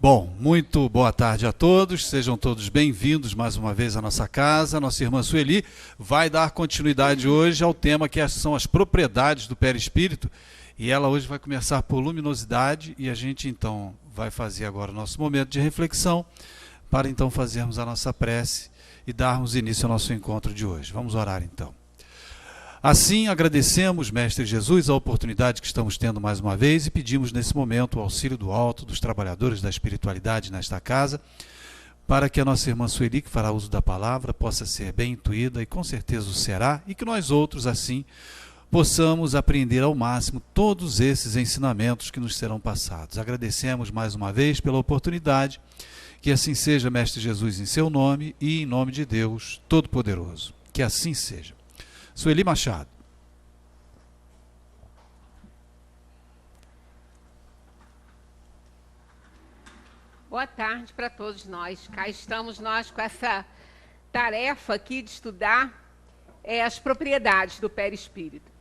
Bom, muito boa tarde a todos, sejam todos bem-vindos mais uma vez à nossa casa. Nossa irmã Sueli vai dar continuidade hoje ao tema que são as propriedades do perispírito, e ela hoje vai começar por luminosidade, e a gente então vai fazer agora o nosso momento de reflexão, para então fazermos a nossa prece e darmos início ao nosso encontro de hoje. Vamos orar então. Assim, agradecemos, Mestre Jesus, a oportunidade que estamos tendo mais uma vez e pedimos nesse momento o auxílio do alto, dos trabalhadores da espiritualidade nesta casa, para que a nossa irmã Sueli, que fará uso da palavra, possa ser bem intuída, e com certeza o será, e que nós outros, assim, possamos apreender ao máximo todos esses ensinamentos que nos serão passados. Agradecemos mais uma vez pela oportunidade, que assim seja, Mestre Jesus, em seu nome e em nome de Deus Todo-Poderoso. Que assim seja. Sueli Machado. Boa tarde para todos nós. Cá estamos nós com essa tarefa aqui de estudar as propriedades do perispírito.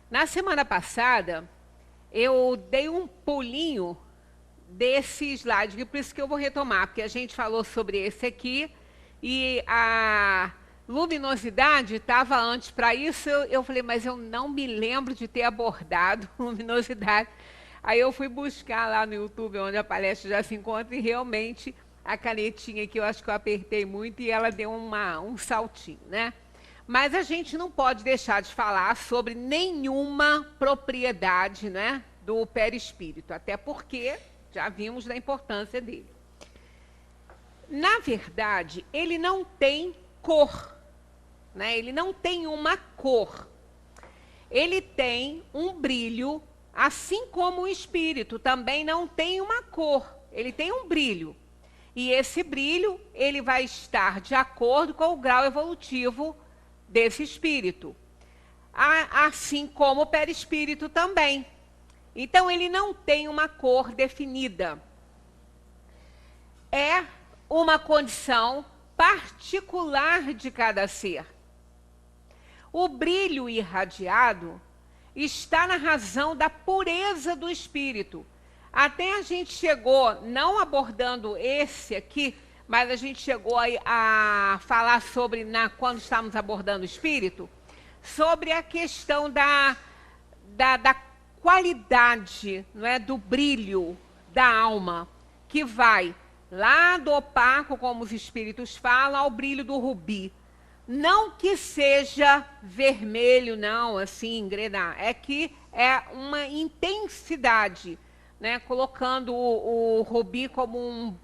Na semana passada, eu dei um pulinho desse slide, e por isso que eu vou retomar, porque a gente falou sobre esse aqui, e a luminosidade estava antes. Para isso eu falei, mas eu não me lembro de ter abordado luminosidade. Aí eu fui buscar lá no YouTube, onde a palestra já se encontra, e realmente a canetinha que eu acho que eu apertei muito e ela deu um saltinho, né? Mas a gente não pode deixar de falar sobre nenhuma propriedade, né, do perispírito, até porque já vimos da importância dele. Na verdade, ele não tem cor, né? Ele não tem uma cor. Ele tem um brilho, assim como o espírito também não tem uma cor. Ele tem um brilho. E esse brilho, ele vai estar de acordo com o grau evolutivo desse espírito. Assim como o perispírito também. Então, ele não tem uma cor definida. É uma condição particular de cada ser. O brilho irradiado está na razão da pureza do espírito. Até a gente chegou, não abordando esse aqui, mas a gente chegou a falar sobre, quando estávamos abordando o espírito, sobre a questão da qualidade, não é, do brilho da alma, que vai lá do opaco, como os espíritos falam, ao brilho do rubi. Não que seja vermelho, não, assim, engrenar. É que é uma intensidade, né? Colocando o rubi como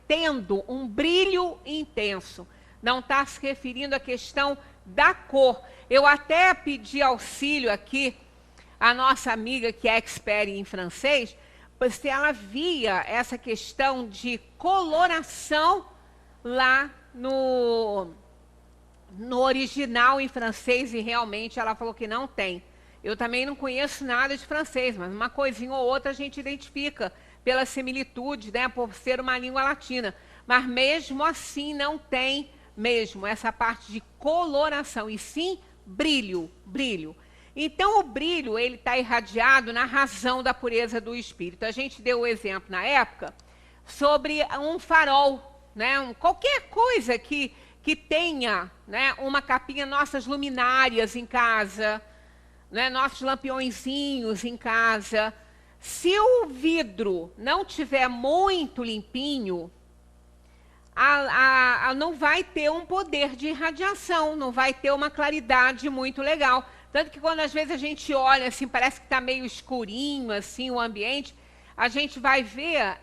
tendo um brilho intenso. Não está se referindo à questão da cor. Eu até pedi auxílio aqui à nossa amiga que é expert em francês, se ela via essa questão de coloração lá no original em francês, e realmente ela falou que não tem. Eu também não conheço nada de francês, mas uma coisinha ou outra a gente identifica pela similitude, né, por ser uma língua latina. Mas mesmo assim não tem mesmo essa parte de coloração, e sim brilho, brilho. Então, o brilho, ele está irradiado na razão da pureza do espírito. A gente deu o exemplo, na época, sobre um farol, né? Qualquer coisa que tenha, né, uma capinha, nossas luminárias em casa, né, nossos lampiõezinhos em casa. Se o vidro não tiver muito limpinho, não vai ter um poder de irradiação, não vai ter uma claridade muito legal. Tanto que quando às vezes a gente olha assim, parece que está meio escurinho assim o ambiente, a gente vai ver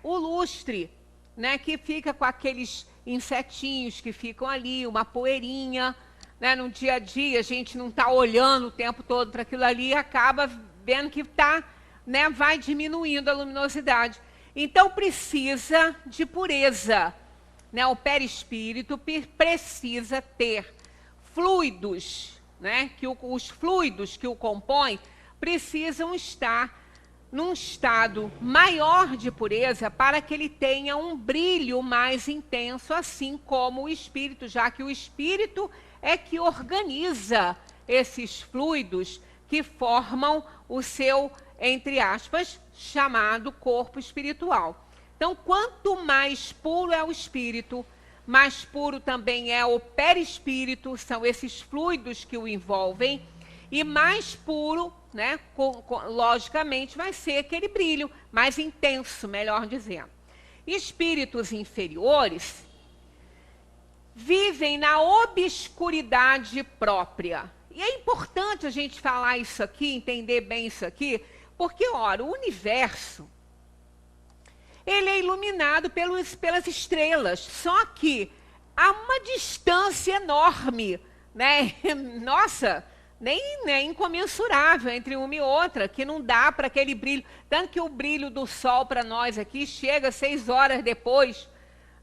o lustre, né, que fica com aqueles insetinhos que ficam ali, uma poeirinha, né, no dia a dia a gente não está olhando o tempo todo para aquilo ali e acaba vendo que está, né, vai diminuindo a luminosidade. Então precisa de pureza, né? O perispírito precisa ter fluidos, né? Que os fluidos que o compõem precisam estar num estado maior de pureza para que ele tenha um brilho mais intenso, assim como o espírito, já que o espírito é que organiza esses fluidos que formam o seu, entre aspas, chamado corpo espiritual. Então, quanto mais puro é o espírito, mais puro também é o perispírito, são esses fluidos que o envolvem, e mais puro, né, logicamente, vai ser aquele brilho mais intenso, melhor dizendo. Espíritos inferiores vivem na obscuridade própria. E é importante a gente falar isso aqui, entender bem isso aqui, porque, ora, o universo, ele é iluminado pelas estrelas, só que há uma distância enorme, né? Nossa, nem incomensurável entre uma e outra, que não dá para aquele brilho. Tanto que o brilho do Sol para nós aqui chega 6 horas depois,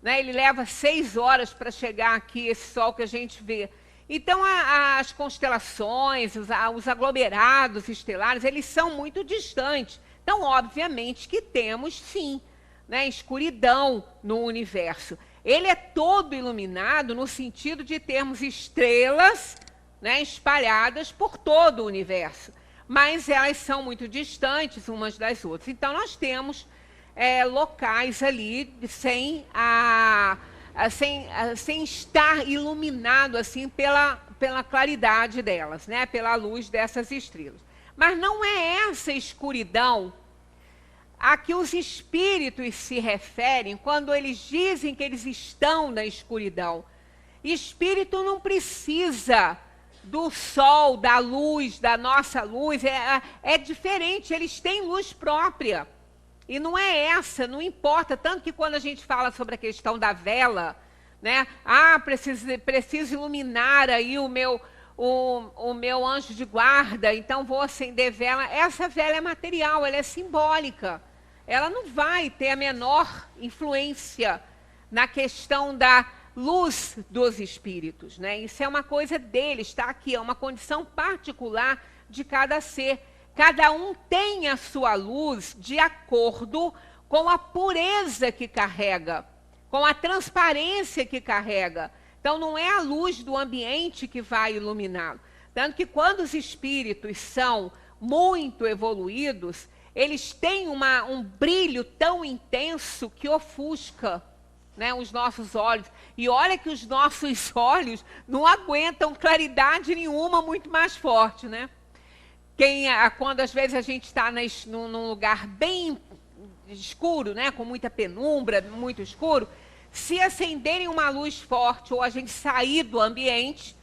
né? Ele leva 6 horas para chegar aqui, esse Sol que a gente vê. Então, as constelações, os aglomerados estelares, eles são muito distantes. Então, obviamente que temos, sim, né, escuridão no universo. Ele é todo iluminado no sentido de termos estrelas, né, espalhadas por todo o universo. Mas elas são muito distantes umas das outras. Então, nós temos locais ali sem estar iluminado assim pela claridade delas, né, pela luz dessas estrelas. Mas não é essa escuridão a que os espíritos se referem quando eles dizem que eles estão na escuridão. Espírito não precisa do sol, da luz, da nossa luz, é diferente, eles têm luz própria. E não é essa, não importa, tanto que quando a gente fala sobre a questão da vela, né? Preciso iluminar aí o meu anjo de guarda, então vou acender vela. Essa vela é material, ela é simbólica. Ela não vai ter a menor influência na questão da luz dos espíritos, né? Isso é uma coisa deles, está aqui, é uma condição particular de cada ser. Cada um tem a sua luz de acordo com a pureza que carrega, com a transparência que carrega. Então, não é a luz do ambiente que vai iluminá-lo. Tanto que quando os espíritos são muito evoluídos, eles têm um brilho tão intenso que ofusca, né, os nossos olhos. E olha que os nossos olhos não aguentam claridade nenhuma muito mais forte, né? Quando às vezes a gente está num lugar bem escuro, né, com muita penumbra, muito escuro, se acenderem uma luz forte ou a gente sair do ambiente,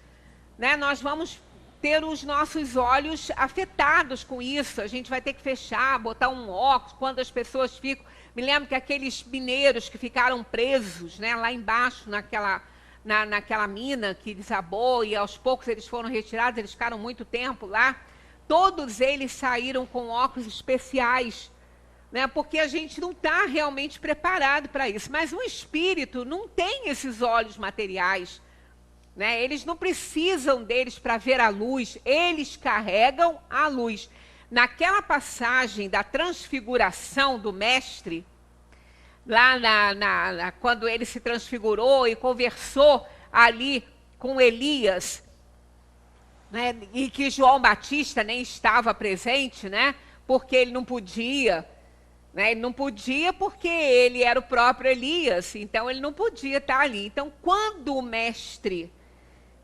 né, nós vamos ter os nossos olhos afetados com isso. A gente vai ter que fechar, botar um óculos. Quando as pessoas ficam... Me lembro que aqueles mineiros que ficaram presos, né, lá embaixo, naquela mina que desabou, e aos poucos eles foram retirados, eles ficaram muito tempo lá. Todos eles saíram com óculos especiais, né, porque a gente não está realmente preparado para isso. Mas o espírito não tem esses olhos materiais, né? Eles não precisam deles para ver a luz, eles carregam a luz. Naquela passagem da transfiguração do mestre, lá quando ele se transfigurou e conversou ali com Elias, né, e que João Batista nem estava presente, né, porque ele não podia, né, ele não podia porque ele era o próprio Elias, então ele não podia estar ali. Então, quando o mestre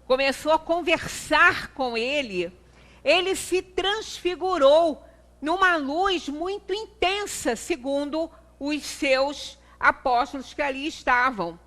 começou a conversar com ele, ele se transfigurou numa luz muito intensa, segundo os seus apóstolos que ali estavam.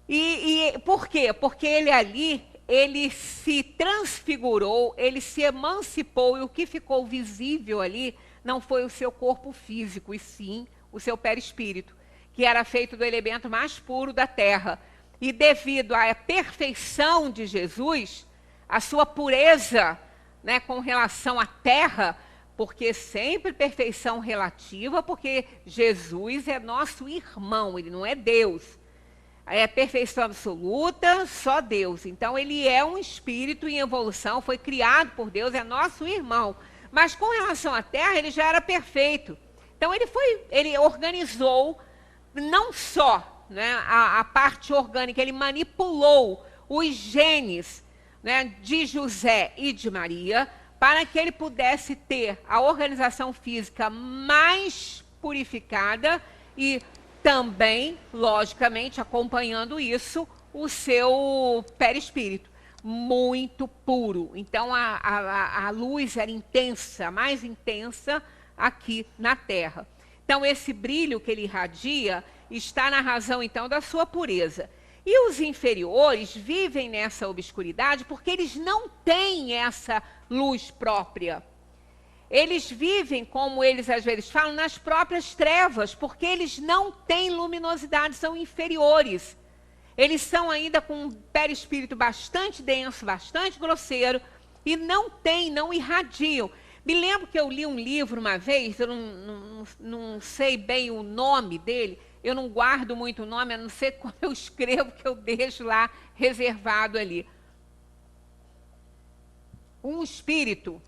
E por quê? Porque ele ali, ele se transfigurou, ele se emancipou, e o que ficou visível ali não foi o seu corpo físico, e sim o seu perispírito, que era feito do elemento mais puro da terra. E devido à perfeição de Jesus, a sua pureza, né, com relação à terra, porque sempre perfeição relativa, porque Jesus é nosso irmão, ele não é Deus. É perfeição absoluta, só Deus. Então, ele é um espírito em evolução, foi criado por Deus, é nosso irmão. Mas com relação à terra, ele já era perfeito. Então, ele organizou não só, né, a parte orgânica, ele manipulou os genes, né, de José e de Maria, para que ele pudesse ter a organização física mais purificada e também, logicamente, acompanhando isso, o seu perispírito, muito puro. Então, a luz era intensa, mais intensa aqui na Terra. Então, esse brilho que ele irradia está na razão, então, da sua pureza. E os inferiores vivem nessa obscuridade porque eles não têm essa luz própria. Eles vivem, como eles às vezes falam, nas próprias trevas, porque eles não têm luminosidade, são inferiores. Eles são ainda com um perispírito bastante denso, bastante grosseiro, e não irradiam. Me lembro que eu li um livro uma vez, eu não sei bem o nome dele, eu não guardo muito o nome, a não ser quando eu escrevo, que eu deixo lá reservado ali. Um espírito.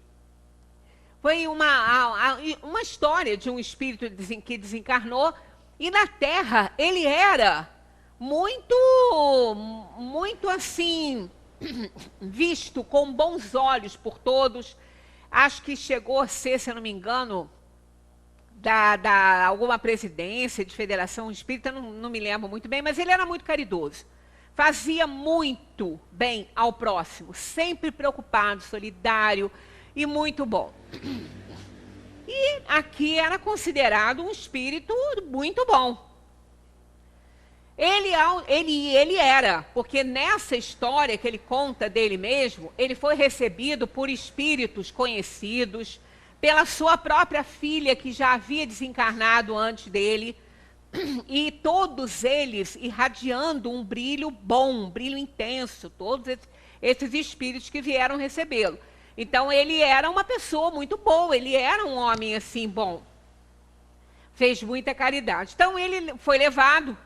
Foi uma história de um espírito que desencarnou, e na Terra ele era muito assim, visto com bons olhos por todos. Acho que chegou a ser, se eu não me engano, da alguma presidência de Federação Espírita, não me lembro muito bem, mas ele era muito caridoso. Fazia muito bem ao próximo, sempre preocupado, solidário e muito bom. E aqui era considerado um espírito muito bom. Ele era, porque nessa história que ele conta dele mesmo, ele foi recebido por espíritos conhecidos, pela sua própria filha, que já havia desencarnado antes dele, e todos eles irradiando um brilho bom, um brilho intenso, todos esses espíritos que vieram recebê-lo. Então, ele era uma pessoa muito boa, ele era um homem assim bom, fez muita caridade. Então, ele foi levado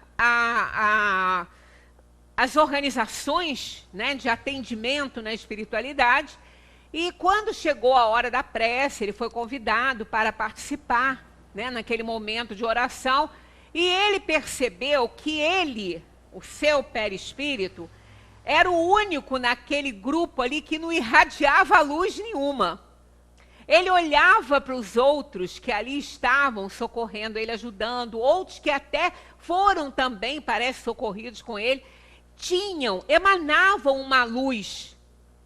às organizações, né, de atendimento na espiritualidade, e quando chegou a hora da prece, ele foi convidado para participar, né, naquele momento de oração, e ele percebeu que ele, o seu perispírito, era o único naquele grupo ali que não irradiava luz nenhuma. Ele olhava para os outros que ali estavam socorrendo ele, ajudando, outros que até foram também, parece, socorridos com ele, emanavam uma luz,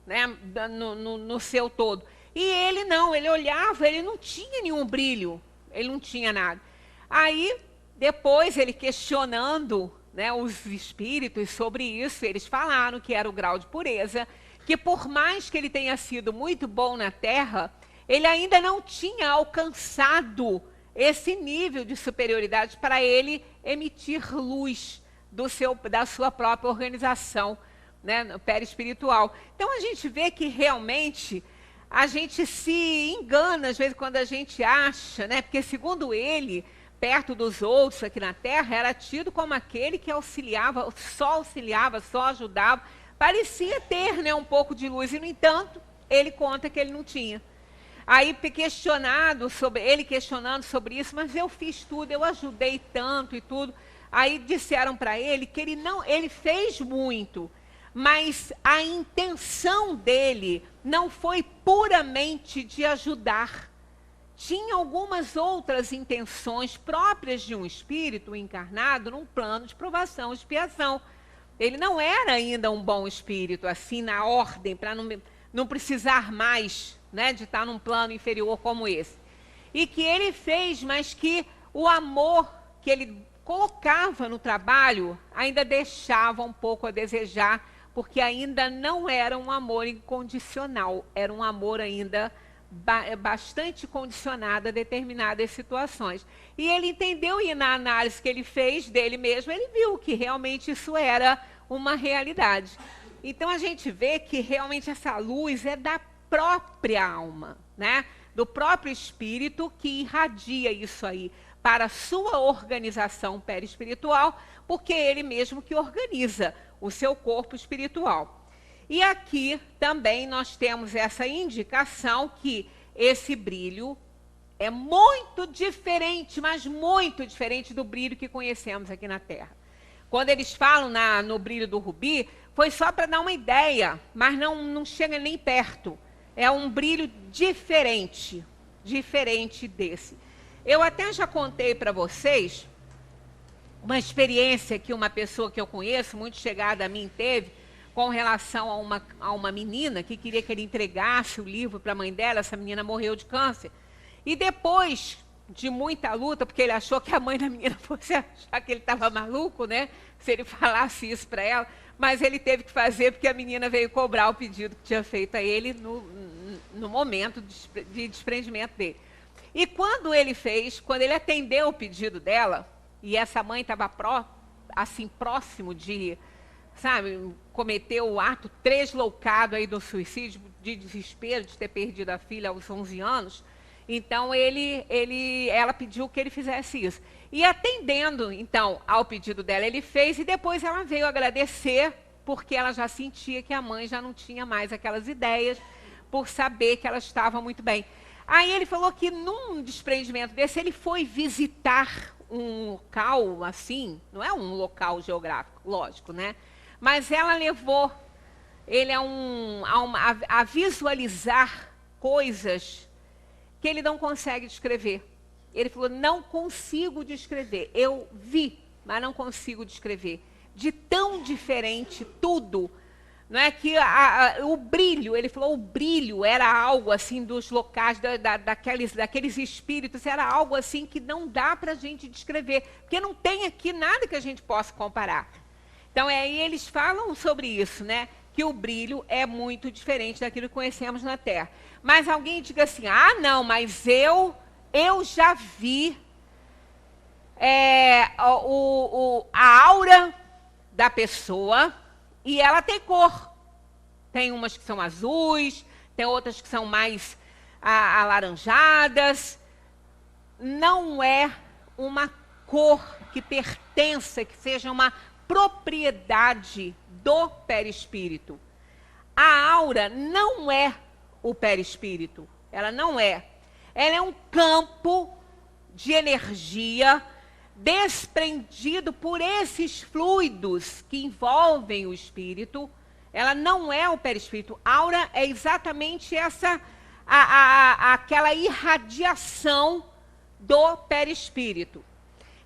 né, no seu todo. E ele não, ele olhava, ele não tinha nenhum brilho, ele não tinha nada. Aí, depois, ele questionando, né, os espíritos sobre isso, eles falaram que era o grau de pureza, que por mais que ele tenha sido muito bom na Terra, ele ainda não tinha alcançado esse nível de superioridade para ele emitir luz da sua própria organização, né, perispiritual. Então a gente vê que realmente a gente se engana às vezes quando a gente acha, né, porque segundo ele, perto dos outros aqui na Terra, era tido como aquele que auxiliava, só ajudava, parecia ter, né, um pouco de luz, e no entanto, ele conta que ele não tinha. Aí questionando sobre isso, mas eu fiz tudo, eu ajudei tanto e tudo. Aí disseram para ele que ele fez muito, mas a intenção dele não foi puramente de ajudar. Tinha algumas outras intenções próprias de um espírito encarnado num plano de provação, expiação. Ele não era ainda um bom espírito, assim, na ordem, para não precisar mais, né, de estar num plano inferior como esse. E que ele fez, mas que o amor que ele colocava no trabalho ainda deixava um pouco a desejar, porque ainda não era um amor incondicional, era um amor ainda bastante condicionado a determinadas situações. E ele entendeu, e na análise que ele fez dele mesmo, ele viu que realmente isso era uma realidade. Então a gente vê que realmente essa luz é da própria alma, né? Do próprio espírito que irradia isso aí para a sua organização perispiritual, porque é ele mesmo que organiza o seu corpo espiritual. E aqui também nós temos essa indicação que esse brilho é muito diferente, mas muito diferente do brilho que conhecemos aqui na Terra. Quando eles falam no brilho do rubi, foi só para dar uma ideia, mas não chega nem perto. É um brilho diferente desse. Eu até já contei para vocês uma experiência que uma pessoa que eu conheço, muito chegada a mim, teve, com relação a uma menina que queria que ele entregasse o livro para a mãe dela. Essa menina morreu de câncer. E depois de muita luta, porque ele achou que a mãe da menina fosse achar que ele estava maluco, né? Se ele falasse isso para ela. Mas ele teve que fazer porque a menina veio cobrar o pedido que tinha feito a ele no momento de desprendimento dele. E quando ele atendeu o pedido dela, e essa mãe estava assim, próximo de, sabe, cometer o ato tresloucado aí do suicídio, de desespero, de ter perdido a filha aos 11 anos, então ela pediu que ele fizesse isso. E atendendo, então, ao pedido dela, ele fez, e depois ela veio agradecer, porque ela já sentia que a mãe já não tinha mais aquelas ideias, por saber que ela estava muito bem. Aí ele falou que num desprendimento desse, ele foi visitar um local assim, não é um local geográfico, lógico, né? Mas ela levou ele a visualizar coisas que ele não consegue descrever. Ele falou, não consigo descrever. Eu vi, mas não consigo descrever. De tão diferente tudo, não é que o brilho, ele falou, o brilho era algo assim dos locais, daqueles espíritos, era algo assim que não dá para a gente descrever, porque não tem aqui nada que a gente possa comparar. Então, aí eles falam sobre isso, né? Que o brilho é muito diferente daquilo que conhecemos na Terra. Mas alguém diga assim, ah, não, mas eu já vi a aura da pessoa e ela tem cor. Tem umas que são azuis, tem outras que são mais alaranjadas. Não é uma cor que pertença, que seja uma propriedade do perispírito. A aura não é o perispírito. Ela não é. Ela é um campo de energia desprendido por esses fluidos que envolvem o espírito. Ela não é o perispírito. Aura é exatamente aquela irradiação do perispírito,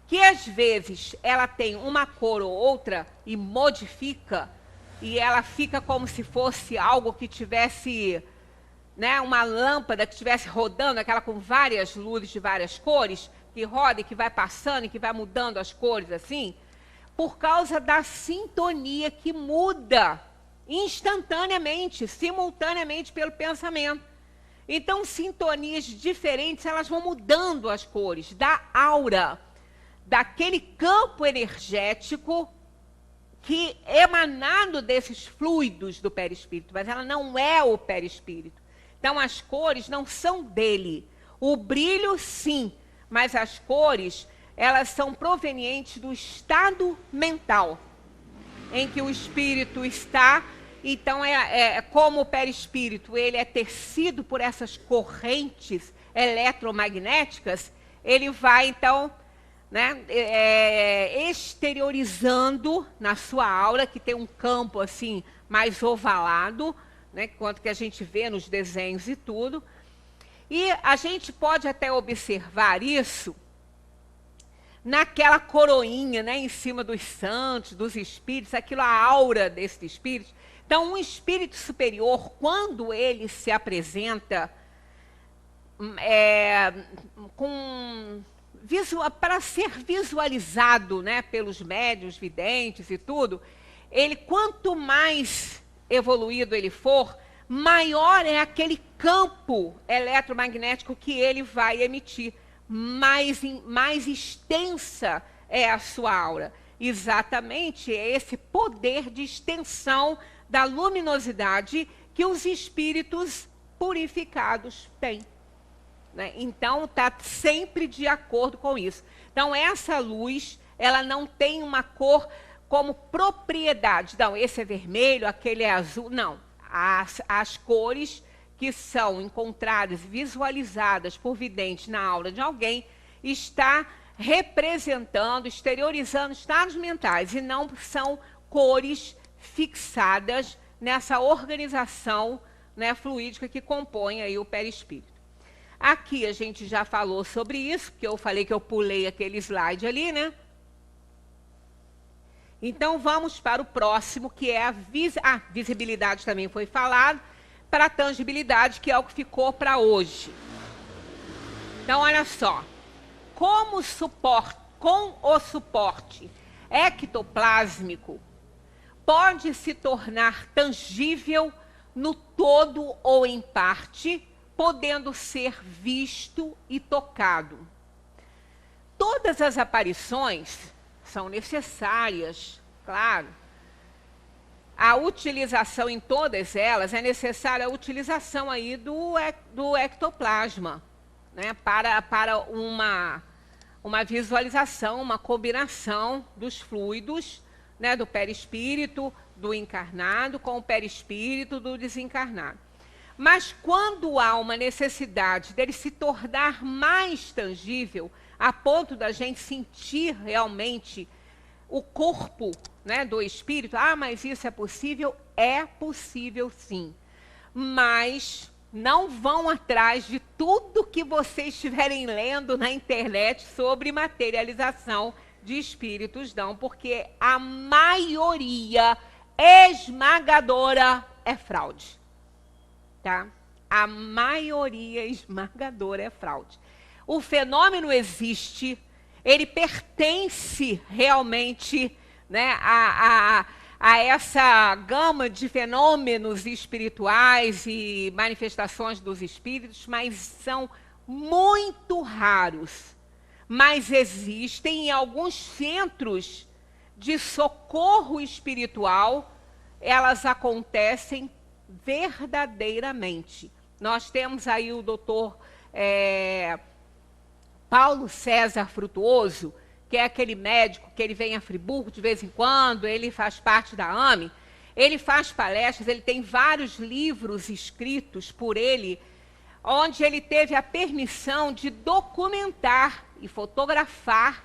que às vezes ela tem uma cor ou outra e modifica, e ela fica como se fosse algo que tivesse, né, uma lâmpada que estivesse rodando, aquela com várias luzes de várias cores, que roda e que vai passando e que vai mudando as cores assim, por causa da sintonia que muda instantaneamente, simultaneamente pelo pensamento. Então, sintonias diferentes, elas vão mudando as cores da aura, daquele campo energético que é emanado desses fluidos do perispírito, mas ela não é o perispírito. Então, as cores não são dele. O brilho, sim, mas as cores, elas são provenientes do estado mental em que o espírito está. Então, como o perispírito ele é tecido por essas correntes eletromagnéticas, ele vai, então, né, exteriorizando na sua aura, que tem um campo assim mais ovalado, né, quanto que a gente vê nos desenhos e tudo. E a gente pode até observar isso naquela coroinha, né, em cima dos santos, dos espíritos, aquilo, a aura desses espíritos. Então, um espírito superior, quando ele se apresenta para ser visualizado, né, pelos médiuns, videntes e tudo, ele, quanto mais evoluído ele for, maior é aquele campo eletromagnético que ele vai emitir, mais extensa é a sua aura. Exatamente é esse poder de extensão da luminosidade que os espíritos purificados têm, né? Então, está sempre de acordo com isso. Então, essa luz, ela não tem uma cor como propriedade. Não, esse é vermelho, aquele é azul. Não. As cores que são encontradas, visualizadas por vidente na aura de alguém, está representando, exteriorizando estados mentais, e não são cores fixadas nessa organização, né, fluídica que compõe aí o perispírito. Aqui a gente já falou sobre isso, porque eu falei que eu pulei aquele slide ali, né? Então, vamos para o próximo, que é a visibilidade também foi falado, para a tangibilidade, que é o que ficou para hoje. Então, olha só. Com o suporte ectoplásmico, pode se tornar tangível no todo ou em parte, podendo ser visto e tocado. Todas as aparições são necessárias, claro. A utilização em todas elas, é necessária a utilização aí do ectoplasma, né, para uma visualização, uma combinação dos fluidos, né, do perispírito, do encarnado, com o perispírito do desencarnado. Mas quando há uma necessidade dele se tornar mais tangível, a ponto da gente sentir realmente o corpo, né, do espírito, mas isso é possível? É possível sim. Mas não vão atrás de tudo que vocês estiverem lendo na internet sobre materialização de espíritos, não, porque a maioria esmagadora é fraude. Tá? A maioria esmagadora é fraude. O fenômeno existe, ele pertence realmente, né, a essa gama de fenômenos espirituais e manifestações dos espíritos, mas são muito raros. Mas existem em alguns centros de socorro espiritual, elas acontecem verdadeiramente. Nós temos aí o doutor Paulo César Frutuoso, que é aquele médico que ele vem a Friburgo de vez em quando, ele faz parte da AME, ele faz palestras, ele tem vários livros escritos por ele, onde ele teve a permissão de documentar e fotografar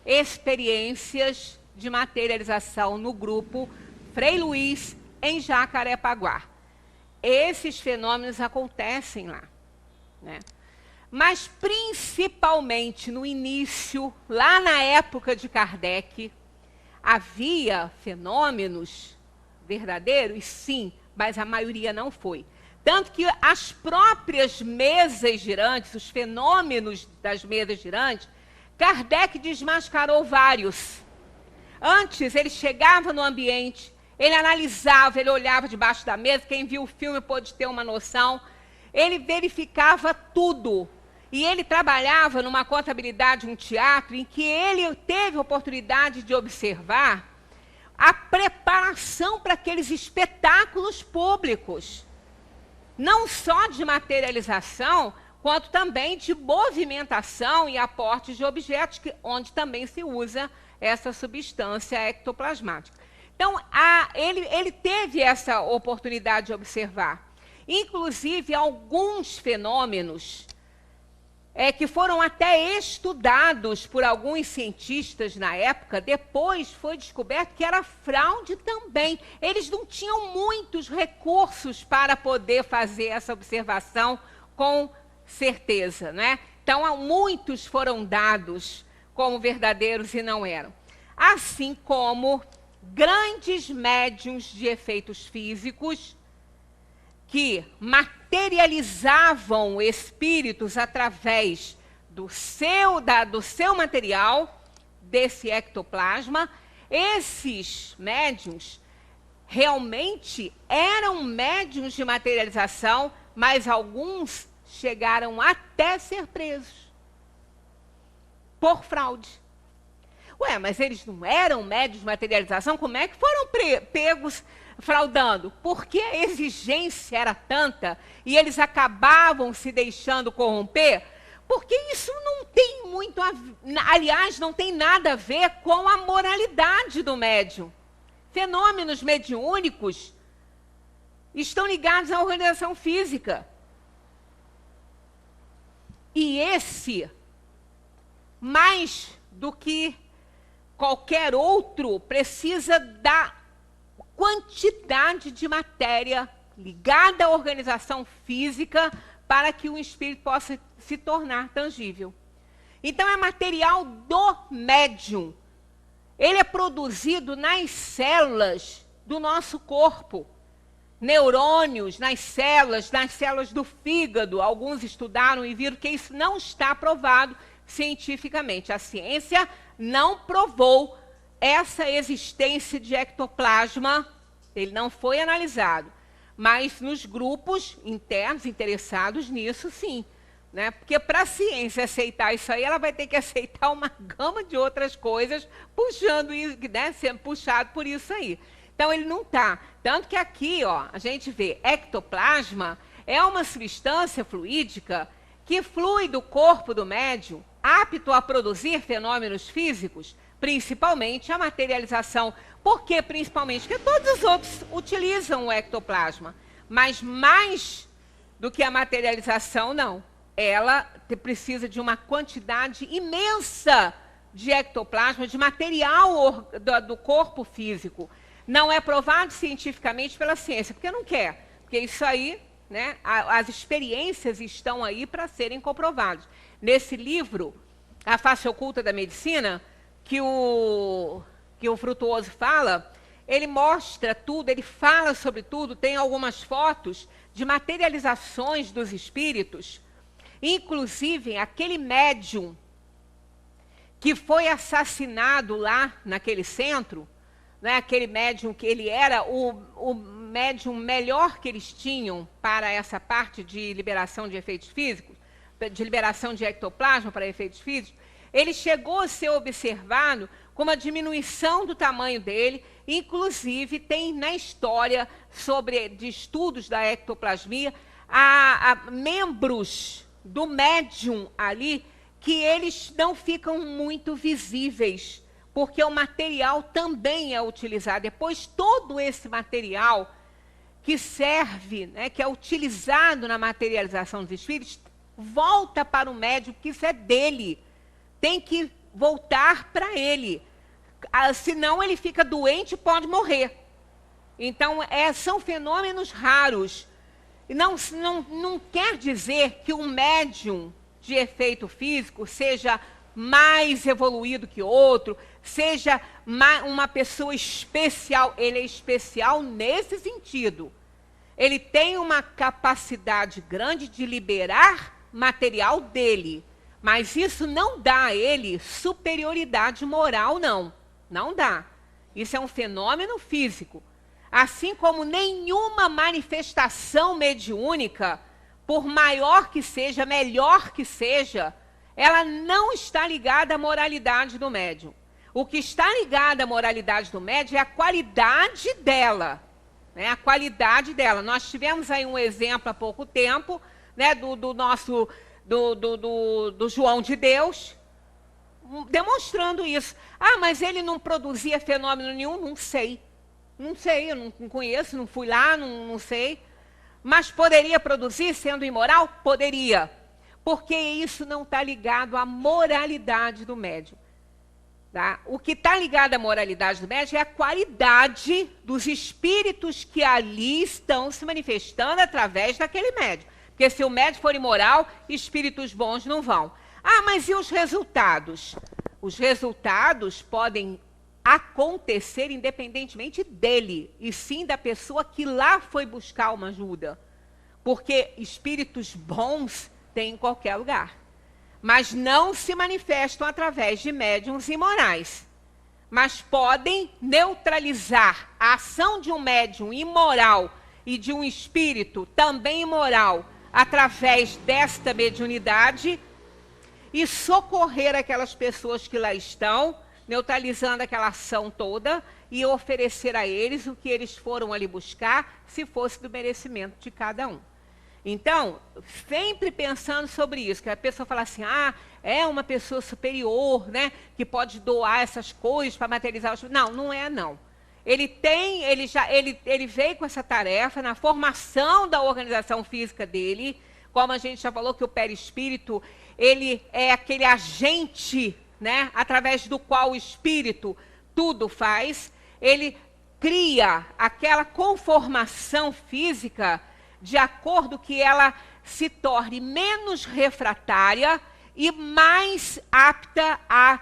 experiências de materialização no grupo Frei Luiz, em Jacarepaguá. Esses fenômenos acontecem lá, né? Mas principalmente no início, lá na época de Kardec, havia fenômenos verdadeiros, sim, mas a maioria não foi. Tanto que as próprias mesas girantes, os fenômenos das mesas girantes, Kardec desmascarou vários. Antes, ele chegava no ambiente, ele analisava, ele olhava debaixo da mesa, quem viu o filme pôde ter uma noção, ele verificava tudo. E ele trabalhava numa contabilidade, um teatro, em que ele teve a oportunidade de observar a preparação para aqueles espetáculos públicos. Não só de materialização, quanto também de movimentação e aporte de objetos, onde também se usa essa substância ectoplasmática. Então, ele teve essa oportunidade de observar. Inclusive, alguns fenômenos que foram até estudados por alguns cientistas na época, depois foi descoberto que era fraude também. Eles não tinham muitos recursos para poder fazer essa observação com certeza, né? Então, muitos foram dados como verdadeiros e não eram. Assim como grandes médiuns de efeitos físicos que materializavam espíritos através do seu material, desse ectoplasma. Esses médiuns realmente eram médiuns de materialização, mas alguns chegaram até ser presos por fraude. Ué, mas eles não eram médiuns de materialização? Como é que foram pegos fraudando? Porque a exigência era tanta e eles acabavam se deixando corromper? Porque isso não tem muito aliás, não tem nada a ver com a moralidade do médium. Fenômenos mediúnicos estão ligados à organização física. E esse, mais do que qualquer outro, precisa da quantidade de matéria ligada à organização física para que o espírito possa se tornar tangível. Então, é material do médium. ele é produzido nas células do nosso corpo. Neurônios nas células do fígado. Alguns estudaram e viram que isso não está provado cientificamente. A ciência não provou essa existência de ectoplasma, ele não foi analisado. Mas nos grupos internos interessados nisso, sim. Né? Porque para a ciência aceitar isso aí, ela vai ter que aceitar uma gama de outras coisas, sendo puxado por isso aí. Então, ele não está. Tanto que aqui, ó, a gente vê ectoplasma é uma substância fluídica que flui do corpo do médium, apto a produzir fenômenos físicos, principalmente a materialização. Por que principalmente? Porque todos os outros utilizam o ectoplasma, mas mais do que a materialização, não. Ela precisa de uma quantidade imensa de ectoplasma, de material do corpo físico. Não é provado cientificamente pela ciência, porque não quer. Porque isso aí, né, as experiências estão aí para serem comprovadas. Nesse livro, A Face Oculta da Medicina, que o Frutuoso fala, ele mostra tudo, ele fala sobre tudo, tem algumas fotos de materializações dos espíritos, inclusive aquele médium que foi assassinado lá naquele centro, né, aquele médium que ele era o médium melhor que eles tinham para essa parte de liberação de efeitos físicos, de liberação de ectoplasma para efeitos físicos, ele chegou a ser observado com uma diminuição do tamanho dele, inclusive tem na história de estudos da ectoplasmia, membros do médium ali que eles não ficam muito visíveis, porque o material também é utilizado. Depois, todo esse material que serve, né, que é utilizado na materialização dos espíritos, volta para o médium, porque isso é dele. Tem que voltar para ele. Senão ele fica doente e pode morrer. Então, são fenômenos raros. Não quer dizer que um médium de efeito físico seja mais evoluído que outro, seja uma pessoa especial. Ele é especial nesse sentido. Ele tem uma capacidade grande de liberar material dele, mas isso não dá a ele superioridade moral, não. Não dá. Isso é um fenômeno físico. Assim como nenhuma manifestação mediúnica, por maior que seja, melhor que seja, ela não está ligada à moralidade do médium. O que está ligado à moralidade do médium é a qualidade dela. Né? A qualidade dela. Nós tivemos aí um exemplo há pouco tempo, né, do João de Deus, demonstrando isso. Ah, mas ele não produzia fenômeno nenhum? Não sei. Não sei, eu não conheço, não fui lá, não sei. Mas poderia produzir sendo imoral? Poderia. Porque isso não está ligado à moralidade do médium. Tá? O que está ligado à moralidade do médium é a qualidade dos espíritos que ali estão se manifestando através daquele médium. Porque se o médium for imoral, espíritos bons não vão. Ah, mas e os resultados? Os resultados podem acontecer independentemente dele, e sim da pessoa que lá foi buscar uma ajuda. Porque espíritos bons tem em qualquer lugar. Mas não se manifestam através de médiuns imorais. Mas podem neutralizar a ação de um médium imoral e de um espírito também imoral através desta mediunidade e socorrer aquelas pessoas que lá estão, neutralizando aquela ação toda e oferecer a eles o que eles foram ali buscar, se fosse do merecimento de cada um. Então, sempre pensando sobre isso, que a pessoa fala assim, ah, é uma pessoa superior, né, que pode doar essas coisas para materializar os... Não, não é não. Ele veio com essa tarefa na formação da organização física dele, como a gente já falou que o perispírito, ele é aquele agente, né, através do qual o espírito tudo faz, ele cria aquela conformação física de acordo que ela se torne menos refratária e mais apta a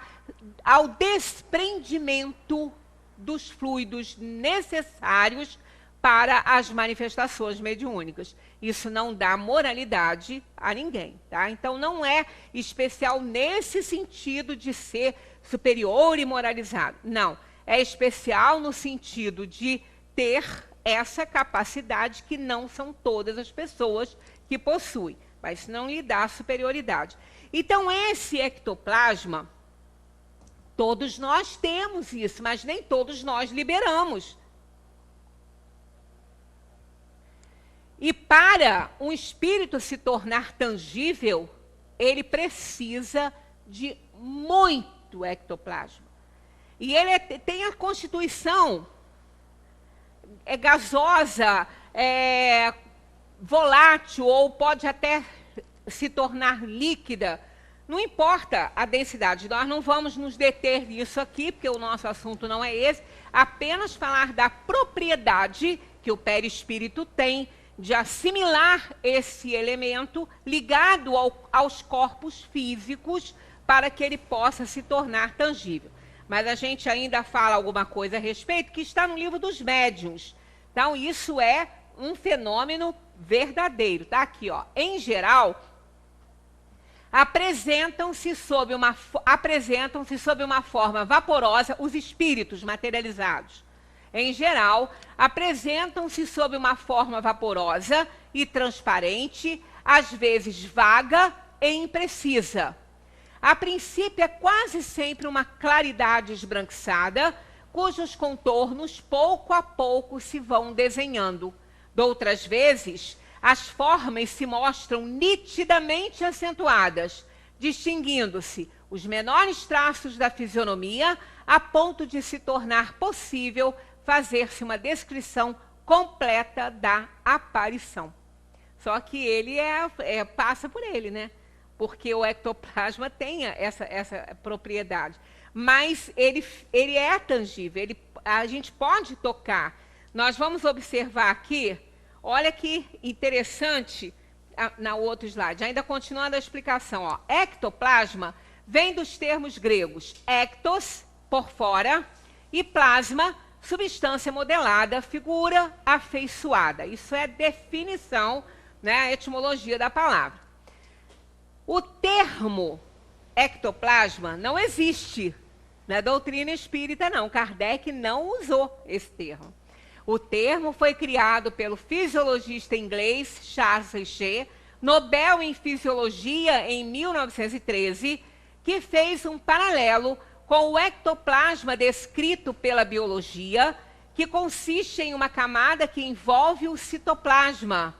ao desprendimento dos fluidos necessários para as manifestações mediúnicas. Isso não dá moralidade a ninguém, tá? Então não é especial nesse sentido de ser superior e moralizado. Não, é especial no sentido de ter essa capacidade que não são todas as pessoas que possuem, mas não lhe dá superioridade. Então esse ectoplasma, todos nós temos isso, mas nem todos nós liberamos. E para um espírito se tornar tangível, ele precisa de muito ectoplasma. E ele tem a constituição gasosa, volátil, ou pode até se tornar líquida. Não importa a densidade, nós não vamos nos deter nisso aqui, porque o nosso assunto não é esse, apenas falar da propriedade que o perispírito tem de assimilar esse elemento ligado aos corpos físicos para que ele possa se tornar tangível. Mas a gente ainda fala alguma coisa a respeito que está no livro dos médiuns. Então, isso é um fenômeno verdadeiro. Tá aqui, ó. Em geral, apresentam-se sob uma forma vaporosa os espíritos materializados. Em geral, apresentam-se sob uma forma vaporosa e transparente, às vezes vaga e imprecisa. A princípio, é quase sempre uma claridade esbranquiçada, cujos contornos, pouco a pouco, se vão desenhando. Doutras vezes, as formas se mostram nitidamente acentuadas, distinguindo-se os menores traços da fisionomia, a ponto de se tornar possível fazer-se uma descrição completa da aparição. Só que ele passa por ele, né? Porque o ectoplasma tem essa propriedade. Mas ele é tangível, a gente pode tocar. Nós vamos observar aqui, olha que interessante, na outro slide, ainda continuando a explicação. Ó, ectoplasma vem dos termos gregos ectos, por fora, e plasma, substância modelada, figura afeiçoada. Isso é definição, né, a etimologia da palavra. O termo ectoplasma não existe na doutrina espírita, não. Kardec não usou esse termo. O termo foi criado pelo fisiologista inglês Charles Richet, Nobel em Fisiologia em 1913, que fez um paralelo com o ectoplasma descrito pela biologia, que consiste em uma camada que envolve o citoplasma,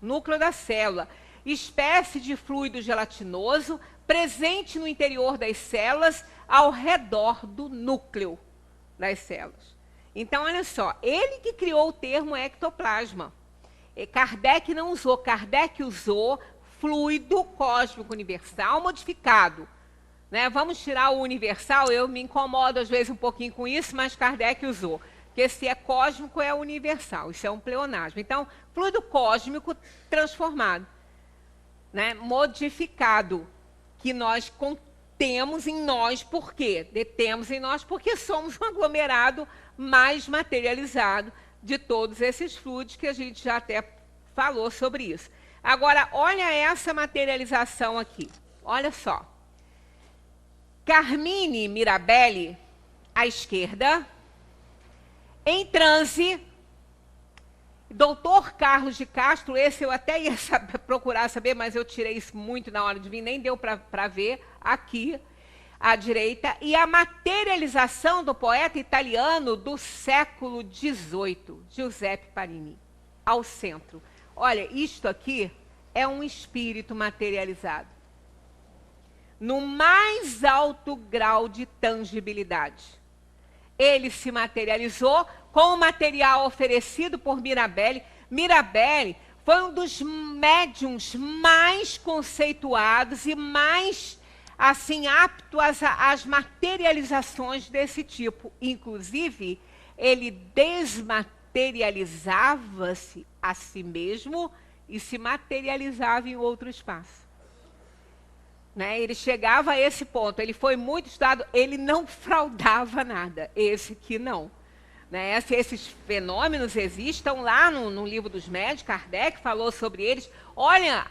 núcleo da célula, espécie de fluido gelatinoso presente no interior das células ao redor do núcleo das células. Então, olha só, ele que criou o termo ectoplasma. Kardec não usou, Kardec usou fluido cósmico universal modificado. Né? Vamos tirar o universal, eu me incomodo às vezes um pouquinho com isso, mas Kardec usou. Porque se é cósmico, é universal, isso é um pleonasmo. Então, fluido cósmico transformado, né? Modificado, que nós temos em nós, por quê? Detemos em nós porque somos um aglomerado mais materializado de todos esses fluidos que a gente já até falou sobre isso. Agora, olha essa materialização aqui. Olha só. Carmine Mirabelli, à esquerda, em transe. Doutor Carlos de Castro, esse eu até ia procurar saber, mas eu tirei isso muito na hora de vir, nem deu para ver, aqui, à direita, e a materialização do poeta italiano do século XVIII, Giuseppe Parini, ao centro. Olha, isto aqui é um espírito materializado, no mais alto grau de tangibilidade. Ele se materializou com o material oferecido por Mirabelli. Mirabelli foi um dos médiuns mais conceituados e mais, assim, apto às materializações desse tipo. Inclusive, ele desmaterializava-se a si mesmo e se materializava em outro espaço. né? Ele chegava a esse ponto, ele foi muito estudado, ele não fraudava nada, esse aqui não. Né? Esses fenômenos existem lá no livro dos médios, Kardec falou sobre eles. Olha,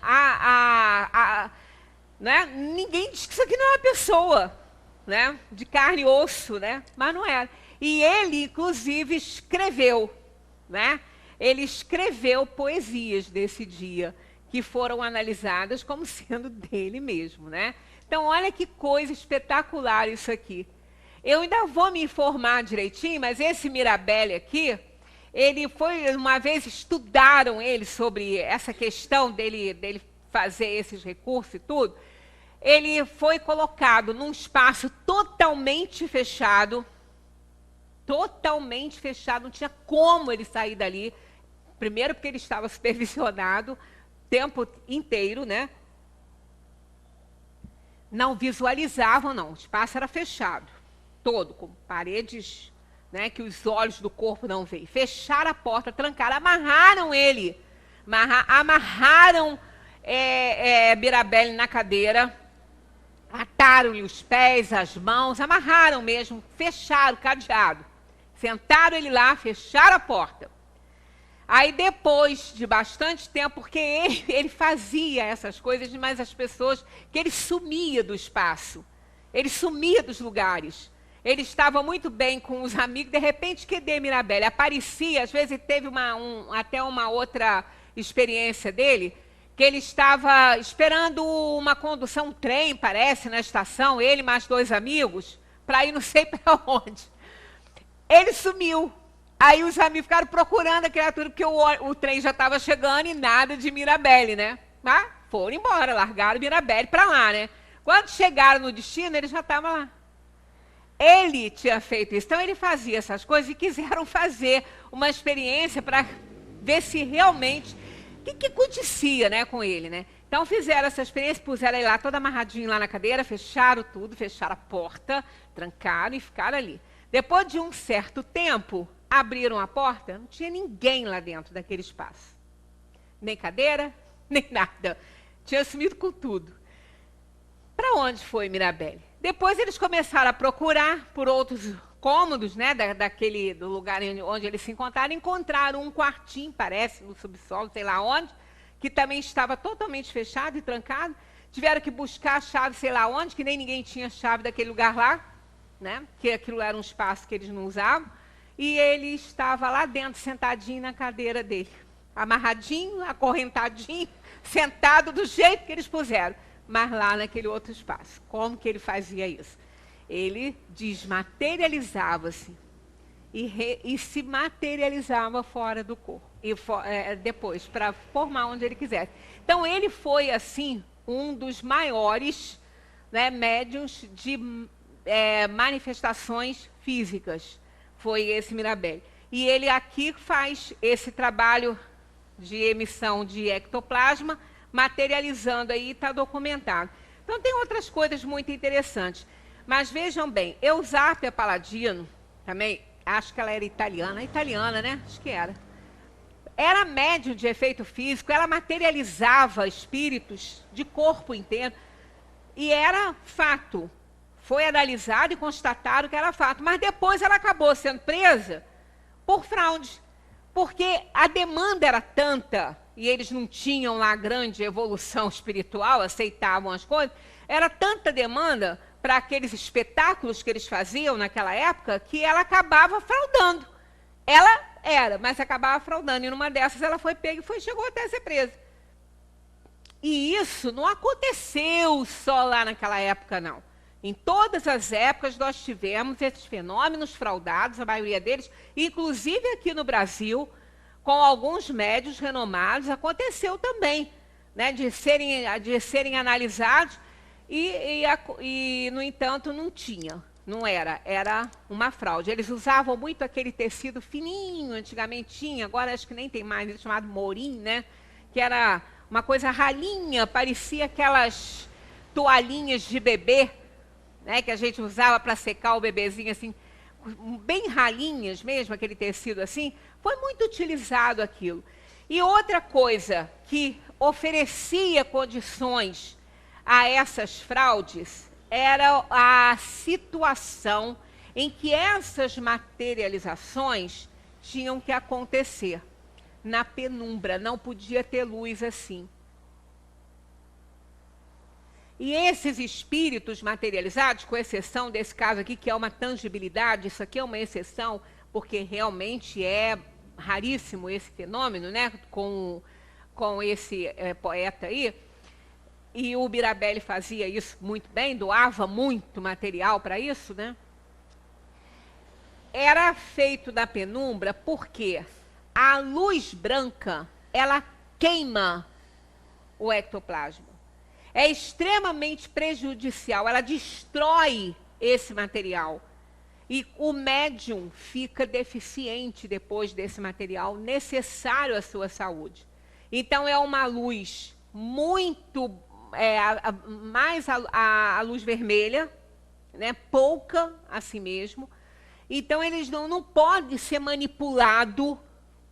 né? Ninguém diz que isso aqui não é uma pessoa, né? De carne e osso, né? Mas não era. E ele, inclusive, escreveu, né? Ele escreveu poesias desse dia, que foram analisadas como sendo dele mesmo, né? Então, olha que coisa espetacular isso aqui. Eu ainda vou me informar direitinho, mas esse Mirabelli aqui, ele foi, uma vez estudaram ele sobre essa questão dele fazer esses recursos e tudo, ele foi colocado num espaço totalmente fechado, não tinha como ele sair dali, primeiro porque ele estava supervisionado o tempo inteiro, né? Não visualizavam, não, o espaço era fechado. Todo, com paredes, né, que os olhos do corpo não veem. Fecharam a porta, trancaram, amarraram ele. Amarraram Mirabelli na cadeira, ataram-lhe os pés, as mãos, amarraram mesmo, fecharam o cadeado. Sentaram ele lá, fecharam a porta. Aí depois de bastante tempo, porque ele fazia essas coisas, mas as pessoas, que ele sumia do espaço, ele sumia dos lugares. Ele estava muito bem com os amigos, de repente, cadê Mirabelli? Aparecia, às vezes teve até uma outra experiência dele, que ele estava esperando uma condução, um trem, parece, na estação, ele mais 2 amigos, para ir não sei para onde. Ele sumiu. Aí os amigos ficaram procurando a criatura, porque o trem já estava chegando e nada de Mirabelli, né? Mas foram embora, largaram Mirabelli para lá, né? Quando chegaram no destino, ele já estava lá. Ele tinha feito isso, então ele fazia essas coisas e quiseram fazer uma experiência para ver se realmente, o que acontecia, né, com ele, né? Então fizeram essa experiência, puseram ele lá todo amarradinho lá na cadeira, fecharam tudo, fecharam a porta, trancaram e ficaram ali. Depois de um certo tempo, abriram a porta, não tinha ninguém lá dentro daquele espaço. Nem cadeira, nem nada. Tinha sumido com tudo. Para onde foi Mirabelli? Depois eles começaram a procurar por outros cômodos, né, do lugar onde eles se encontraram. Encontraram um quartinho, parece, no subsolo, sei lá onde, que também estava totalmente fechado e trancado. Tiveram que buscar a chave, sei lá onde, que nem ninguém tinha chave daquele lugar lá, né, que aquilo era um espaço que eles não usavam. E ele estava lá dentro, sentadinho na cadeira dele, amarradinho, acorrentadinho, sentado do jeito que eles puseram, mas lá naquele outro espaço. Como que ele fazia isso? Ele desmaterializava-se e se materializava fora do corpo, e depois, para formar onde ele quisesse. Então, ele foi, assim, um dos maiores, né, médiuns de manifestações físicas. Foi esse Mirabelli. E ele aqui faz esse trabalho de emissão de ectoplasma, materializando aí, está documentado. Então, tem outras coisas muito interessantes. Mas vejam bem, Eusápia Paladino, também, acho que ela era italiana, né? Acho que era. Era médium de efeito físico, ela materializava espíritos de corpo inteiro. E era fato. Foi analisado e constatado que era fato. Mas depois ela acabou sendo presa por fraude. Porque a demanda era tanta, e eles não tinham lá grande evolução espiritual, aceitavam as coisas, era tanta demanda para aqueles espetáculos que eles faziam naquela época, que ela acabava fraudando. Ela era, mas acabava fraudando. E numa dessas ela foi pega e chegou até a ser presa. E isso não aconteceu só lá naquela época, não. Em todas as épocas nós tivemos esses fenômenos fraudados, a maioria deles, inclusive aqui no Brasil, com alguns médiuns renomados, aconteceu também, né, de serem analisados e, no entanto, não tinha, não era uma fraude. Eles usavam muito aquele tecido fininho, antigamente tinha, agora acho que nem tem mais, ele é chamado morim, né, que era uma coisa ralinha, parecia aquelas toalhinhas de bebê, né, que a gente usava para secar o bebezinho, assim, bem ralinhas mesmo, aquele tecido assim, foi muito utilizado aquilo. E outra coisa que oferecia condições a essas fraudes era a situação em que essas materializações tinham que acontecer. Na penumbra, não podia ter luz assim. E esses espíritos materializados, com exceção desse caso aqui, que é uma tangibilidade, isso aqui é uma exceção, porque realmente é raríssimo esse fenômeno, né? Com esse poeta aí. E o Mirabelli fazia isso muito bem, doava muito material para isso, né? Era feito da penumbra porque a luz branca, ela queima o ectoplasma. É extremamente prejudicial, ela destrói esse material. E o médium fica deficiente depois desse material, necessário à sua saúde. Então, é uma luz muito, mais a luz vermelha, né, pouca assim mesmo. Então, eles não podem ser manipulados,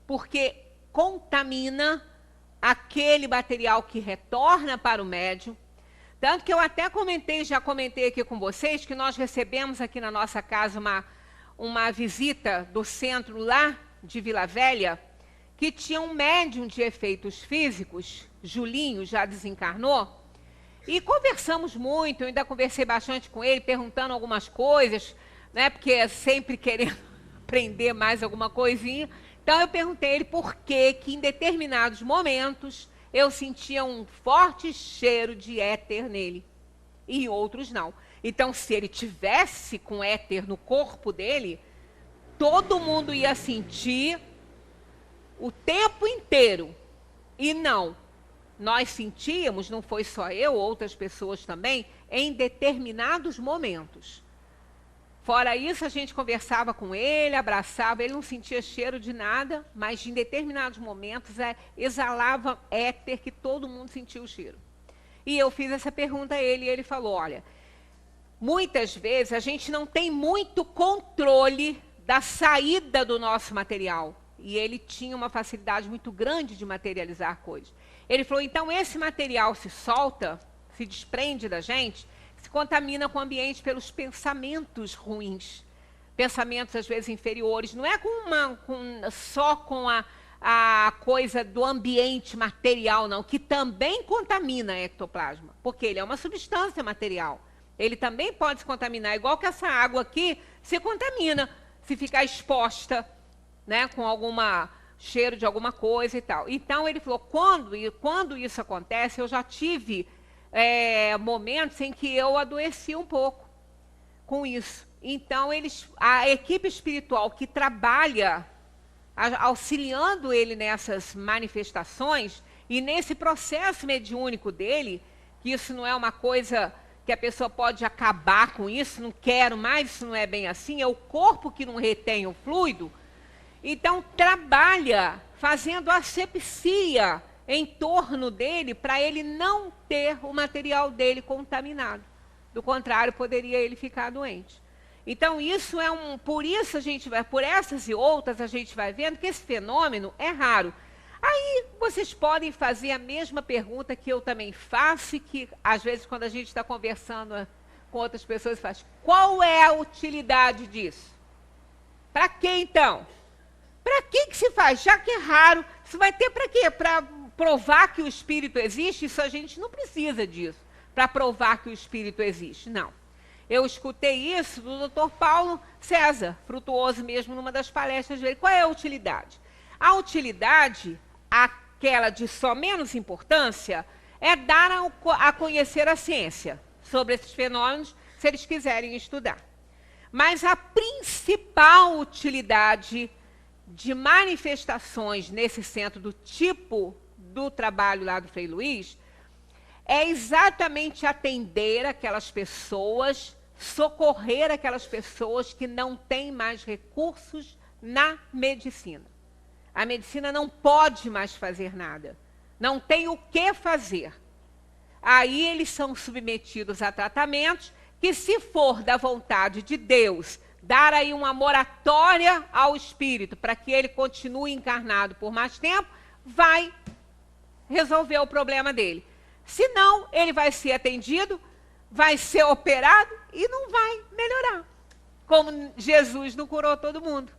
porque contamina aquele material que retorna para o médium. Tanto que eu até já comentei aqui com vocês, que nós recebemos aqui na nossa casa uma visita do centro lá de Vila Velha, que tinha um médium de efeitos físicos, Julinho, já desencarnou, e conversamos muito, eu ainda conversei bastante com ele, perguntando algumas coisas, né, porque sempre querendo aprender mais alguma coisinha. Então, eu perguntei a ele por que em determinados momentos eu sentia um forte cheiro de éter nele e em outros não. Então, se ele tivesse com éter no corpo dele, todo mundo ia sentir o tempo inteiro. E não. Nós sentíamos, não foi só eu, outras pessoas também, em determinados momentos. Fora isso, a gente conversava com ele, abraçava, ele não sentia cheiro de nada, mas em determinados momentos exalava éter que todo mundo sentia o cheiro. E eu fiz essa pergunta a ele e ele falou, olha, muitas vezes a gente não tem muito controle da saída do nosso material. E ele tinha uma facilidade muito grande de materializar coisas. Ele falou, então esse material se solta, se desprende da gente, se contamina com o ambiente pelos pensamentos ruins. Pensamentos, às vezes, inferiores. Não é só com a coisa do ambiente material, não, que também contamina ectoplasma, porque ele é uma substância material. Ele também pode se contaminar, igual que essa água aqui se contamina, se ficar exposta, né, com cheiro de alguma coisa e tal. Então, ele falou, quando isso acontece, eu já tive momentos em que eu adoeci um pouco com isso. Então, a equipe espiritual que trabalha auxiliando ele nessas manifestações e nesse processo mediúnico dele, que isso não é uma coisa que a pessoa pode acabar com isso, não quero mais, isso não é bem assim, é o corpo que não retém o fluido. Então, trabalha fazendo asepsia em torno dele para ele não ter o material dele contaminado. Do contrário, poderia ele ficar doente. Então, isso por isso a gente por essas e outras, a gente vai vendo que esse fenômeno é raro. Aí, vocês podem fazer a mesma pergunta que eu também faço e que, às vezes, quando a gente está conversando com outras pessoas, faz, qual é a utilidade disso? Para que, então? Para que se faz? Já que é raro, isso vai ter para quê? Para provar que o espírito existe? Isso a gente não precisa disso, para provar que o espírito existe, não. Eu escutei isso do Dr. Paulo César, Frutuoso mesmo, numa das palestras dele. Qual é a utilidade? A utilidade, aquela de só menos importância, é dar a conhecer a ciência sobre esses fenômenos, se eles quiserem estudar. Mas a principal utilidade de manifestações nesse centro do tipo do trabalho lá do Frei Luiz é exatamente atender aquelas pessoas, socorrer aquelas pessoas que não têm mais recursos na medicina. A medicina não pode mais fazer nada, não tem o que fazer. Aí eles são submetidos a tratamentos que, se for da vontade de Deus, dar aí uma moratória ao espírito para que ele continue encarnado por mais tempo, vai resolver o problema dele. Senão, ele vai ser atendido, vai ser operado e não vai melhorar. Como Jesus não curou todo mundo.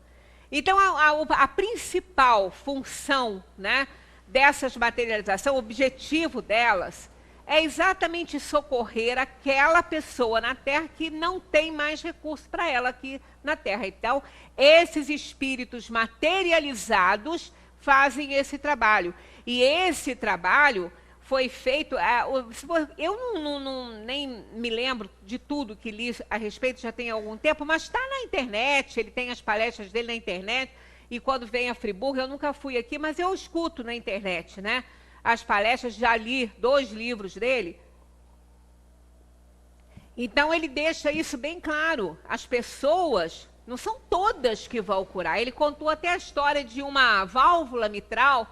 Então, a principal função, né, dessas materializações, o objetivo delas, é exatamente socorrer aquela pessoa na Terra que não tem mais recurso para ela aqui na Terra. Então, esses espíritos materializados fazem esse trabalho. E esse trabalho foi feito... eu nem me lembro de tudo que li a respeito, já tem algum tempo, mas está na internet, ele tem as palestras dele na internet, e quando vem a Friburgo, eu nunca fui aqui, mas eu escuto na internet, né? As palestras, já li 2 livros dele. Então, ele deixa isso bem claro. As pessoas, não são todas que vão curar. Ele contou até a história de uma válvula mitral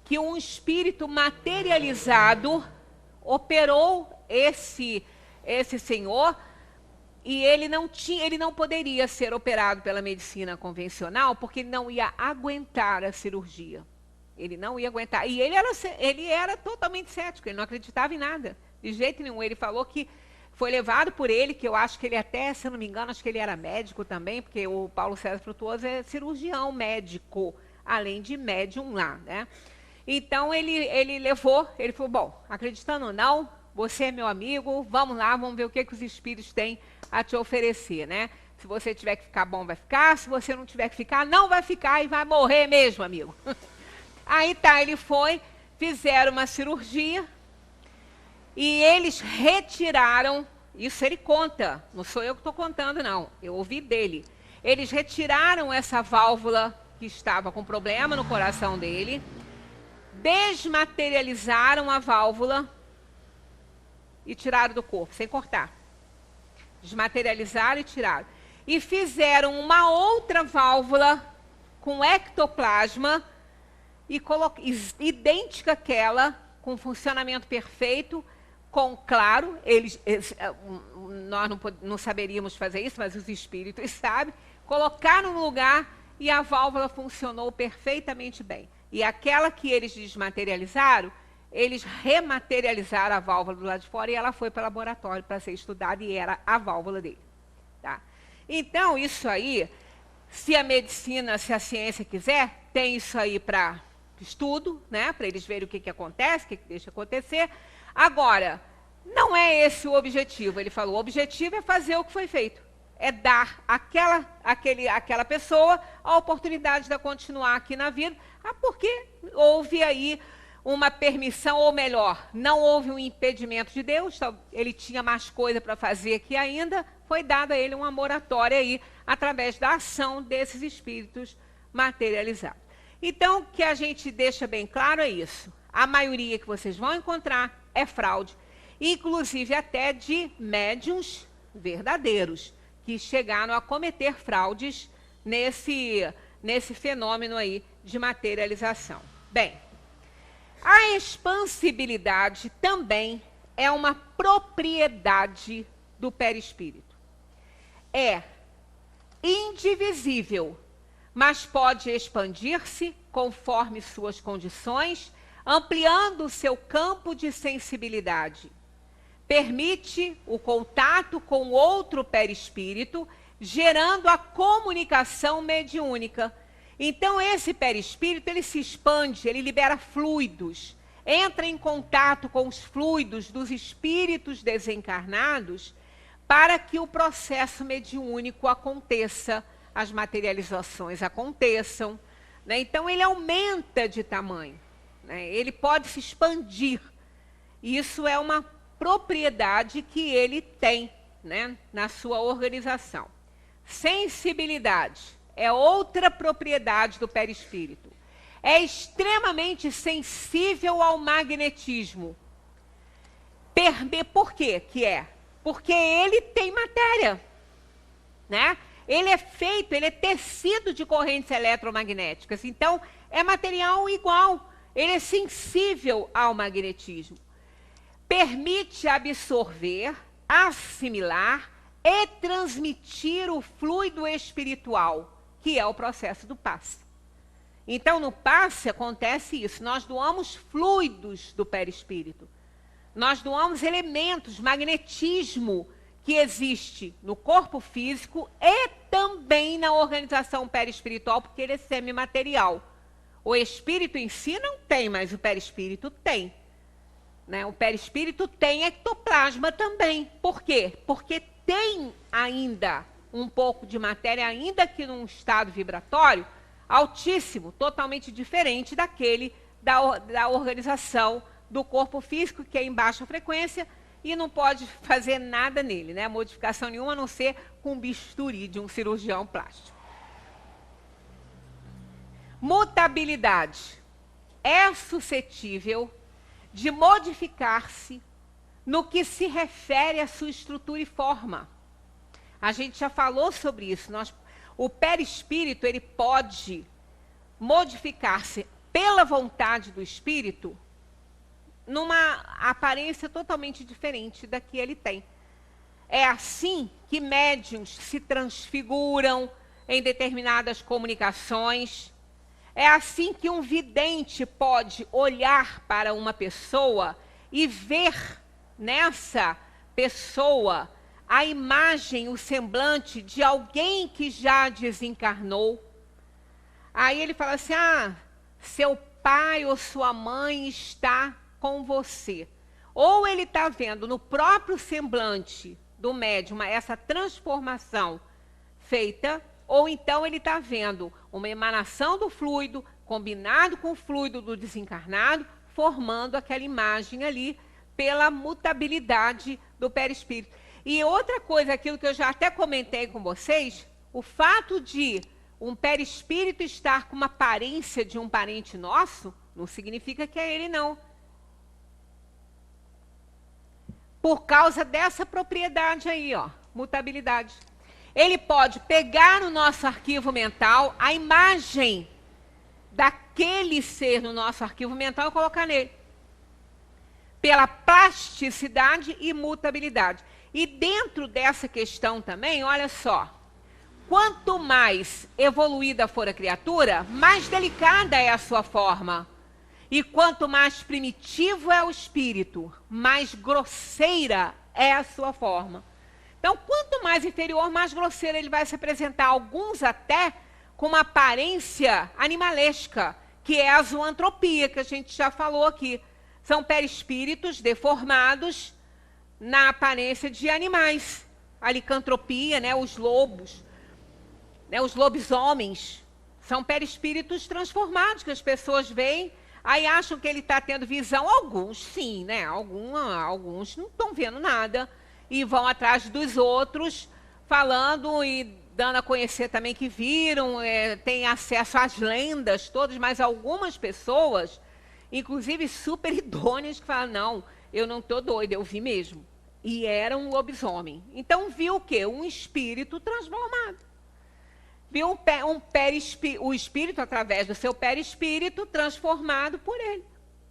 que um espírito materializado operou esse senhor e ele não poderia ser operado pela medicina convencional porque ele não ia aguentar a cirurgia. Ele não ia aguentar. E ele era totalmente cético, ele não acreditava em nada, de jeito nenhum. Ele falou que foi levado por ele, que eu acho que ele até, se eu não me engano, acho que ele era médico também, porque o Paulo César Frutuoso é cirurgião médico, além de médium lá, né? Então, ele levou, ele falou, bom, acreditando ou não, você é meu amigo, vamos lá, vamos ver o que os espíritos têm a te oferecer, né? Se você tiver que ficar bom, vai ficar, se você não tiver que ficar, não vai ficar e vai morrer mesmo, amigo. Aí tá, ele foi, fizeram uma cirurgia e eles retiraram, isso ele conta, não sou eu que estou contando não, eu ouvi dele. Eles retiraram essa válvula que estava com problema no coração dele, desmaterializaram a válvula e tiraram do corpo, sem cortar. Desmaterializaram e tiraram. E fizeram uma outra válvula com ectoplasma, idêntica àquela, com funcionamento perfeito, claro, nós não saberíamos fazer isso, mas os espíritos sabem, colocaram no lugar e a válvula funcionou perfeitamente bem. E aquela que eles desmaterializaram, eles rematerializaram a válvula do lado de fora e ela foi para o laboratório para ser estudada e era a válvula dele. Tá? Então, isso aí, se a medicina, se a ciência quiser, tem isso aí para estudo, né, para eles verem o que acontece, o que deixa acontecer. Agora, não é esse o objetivo. Ele falou, o objetivo é fazer o que foi feito. É dar àquela pessoa a oportunidade de continuar aqui na vida, porque houve aí uma permissão, ou melhor, não houve um impedimento de Deus, ele tinha mais coisa para fazer aqui ainda, foi dada a ele uma moratória aí, através da ação desses espíritos materializados. Então, o que a gente deixa bem claro é isso. A maioria que vocês vão encontrar é fraude, inclusive até de médiuns verdadeiros, que chegaram a cometer fraudes nesse fenômeno aí de materialização. Bem, a expansibilidade também é uma propriedade do perispírito. É indivisível, mas pode expandir-se conforme suas condições, ampliando o seu campo de sensibilidade. Permite o contato com outro perispírito, gerando a comunicação mediúnica. Então, esse perispírito, ele se expande, ele libera fluidos, entra em contato com os fluidos dos espíritos desencarnados para que o processo mediúnico aconteça, as materializações aconteçam, né? Então, ele aumenta de tamanho, né? Ele pode se expandir. Isso é uma propriedade que ele tem, né, na sua organização. Sensibilidade é outra propriedade do perispírito. É extremamente sensível ao magnetismo. Por quê que é? Porque ele tem matéria, né? Ele é feito, ele é tecido de correntes eletromagnéticas. Então, é material igual. Ele é sensível ao magnetismo. Permite absorver, assimilar e transmitir o fluido espiritual, que é o processo do passe. Então, no passe acontece isso. Nós doamos fluidos do perispírito. Nós doamos elementos, magnetismo, que existe no corpo físico e também na organização perispiritual, porque ele é semimaterial. O espírito em si não tem, mas o perispírito tem. Né? O perispírito tem ectoplasma também. Por quê? Porque tem ainda um pouco de matéria, ainda que num estado vibratório altíssimo, totalmente diferente daquele da organização do corpo físico, que é em baixa frequência, e não pode fazer nada nele, né? Modificação nenhuma, a não ser com um bisturi de um cirurgião plástico. Mutabilidade é suscetível de modificar-se no que se refere à sua estrutura e forma. A gente já falou sobre isso. O perispírito, ele pode modificar-se pela vontade do espírito numa aparência totalmente diferente da que ele tem. É assim que médiuns se transfiguram em determinadas comunicações. É assim que um vidente pode olhar para uma pessoa e ver nessa pessoa a imagem, o semblante de alguém que já desencarnou. Aí ele fala assim, seu pai ou sua mãe está com você. Ou ele está vendo no próprio semblante do médium essa transformação feita, ou então ele está vendo uma emanação do fluido, combinado com o fluido do desencarnado, formando aquela imagem ali pela mutabilidade do perispírito. E outra coisa, aquilo que eu já até comentei com vocês, o fato de um perispírito estar com uma aparência de um parente nosso, não significa que é ele não. Por causa dessa propriedade aí, ó, mutabilidade. Ele pode pegar no nosso arquivo mental a imagem daquele ser no nosso arquivo mental e colocar nele. Pela plasticidade e mutabilidade. E dentro dessa questão também, olha só, quanto mais evoluída for a criatura, mais delicada é a sua forma. E quanto mais primitivo é o espírito, mais grosseira é a sua forma. Então, quanto mais inferior, mais grosseiro ele vai se apresentar. Alguns até com uma aparência animalesca, que é a zoantropia, que a gente já falou aqui. São perispíritos deformados na aparência de animais. A licantropia, né, os lobos, né, os lobisomens, são perispíritos transformados, que as pessoas veem, aí acham que ele está tendo visão. Alguns sim, né? Alguns não estão vendo nada e vão atrás dos outros, falando e dando a conhecer também que viram, têm acesso às lendas todas, mas algumas pessoas, inclusive super idôneas, que falam, não, eu não estou doida, eu vi mesmo. E era um lobisomem. Então viu o quê? Um espírito transformado. Viu o espírito através do seu perispírito transformado por ele.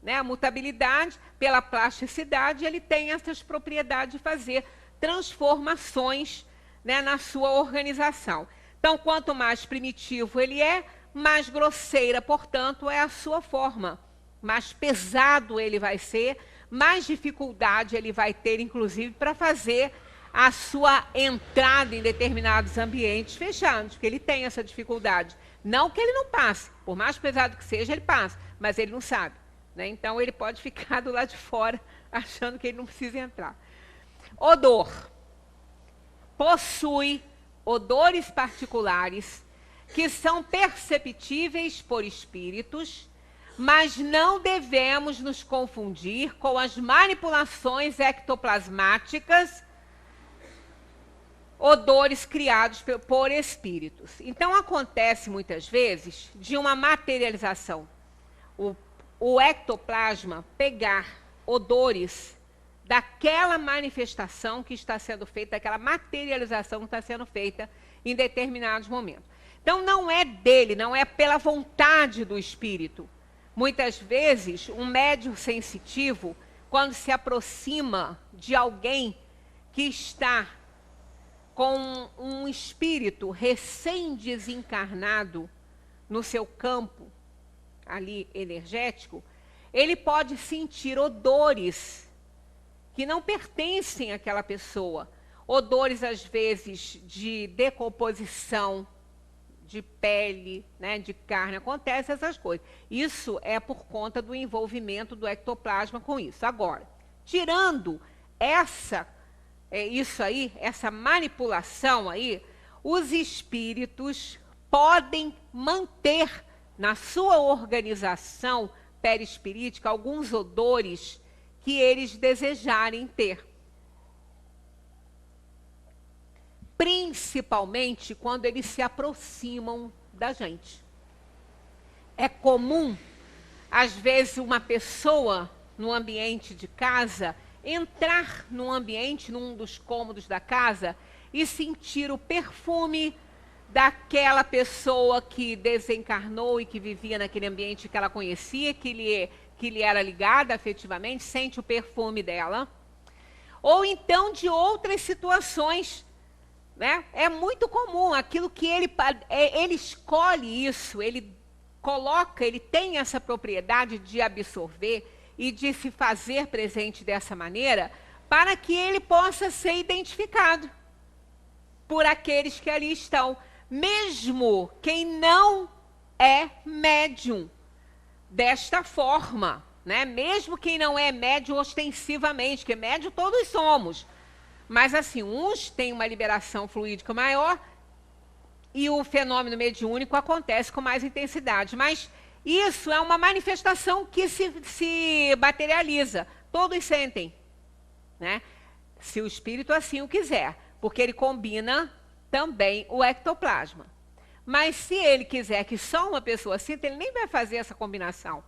Né? A mutabilidade, pela plasticidade, ele tem essas propriedades de fazer transformações, né, na sua organização. Então, quanto mais primitivo ele é, mais grosseira, portanto, é a sua forma. Mais pesado ele vai ser, mais dificuldade ele vai ter, inclusive, para fazer a sua entrada em determinados ambientes fechados, porque ele tem essa dificuldade. Não que ele não passe, por mais pesado que seja, ele passa, mas ele não sabe. Né? Então, ele pode ficar do lado de fora, achando que ele não precisa entrar. Odor. Possui odores particulares que são perceptíveis por espíritos, mas não devemos nos confundir com as manipulações ectoplasmáticas, odores criados por espíritos. Então, acontece muitas vezes de uma materialização. O ectoplasma pegar odores daquela manifestação que está sendo feita, daquela materialização que está sendo feita em determinados momentos. Então, não é dele, não é pela vontade do espírito. Muitas vezes, um médium sensitivo, quando se aproxima de alguém que está com um espírito recém-desencarnado no seu campo ali energético, ele pode sentir odores que não pertencem àquela pessoa. Odores, às vezes, de decomposição, de pele, né, de carne, acontecem essas coisas. Isso é por conta do envolvimento do ectoplasma com isso. Agora, tirando isso aí, essa manipulação aí, os espíritos podem manter na sua organização perispirítica alguns odores que eles desejarem ter. Principalmente quando eles se aproximam da gente. É comum, às vezes, uma pessoa no ambiente de casa entrar num ambiente, num dos cômodos da casa, e sentir o perfume daquela pessoa que desencarnou e que vivia naquele ambiente que ela conhecia, que lhe era ligada afetivamente, sente o perfume dela. Ou então de outras situações, né? É muito comum aquilo que ele escolhe isso, ele tem essa propriedade de absorver e de se fazer presente dessa maneira, para que ele possa ser identificado por aqueles que ali estão. Mesmo quem não é médium desta forma, né? Mesmo quem não é médium ostensivamente, que médium todos somos. Mas assim, uns têm uma liberação fluídica maior e o fenômeno mediúnico acontece com mais intensidade. Mas isso é uma manifestação que se materializa. Todos sentem, né? Se o espírito assim o quiser, porque ele combina também o ectoplasma. Mas se ele quiser que só uma pessoa sinta, ele nem vai fazer essa combinação,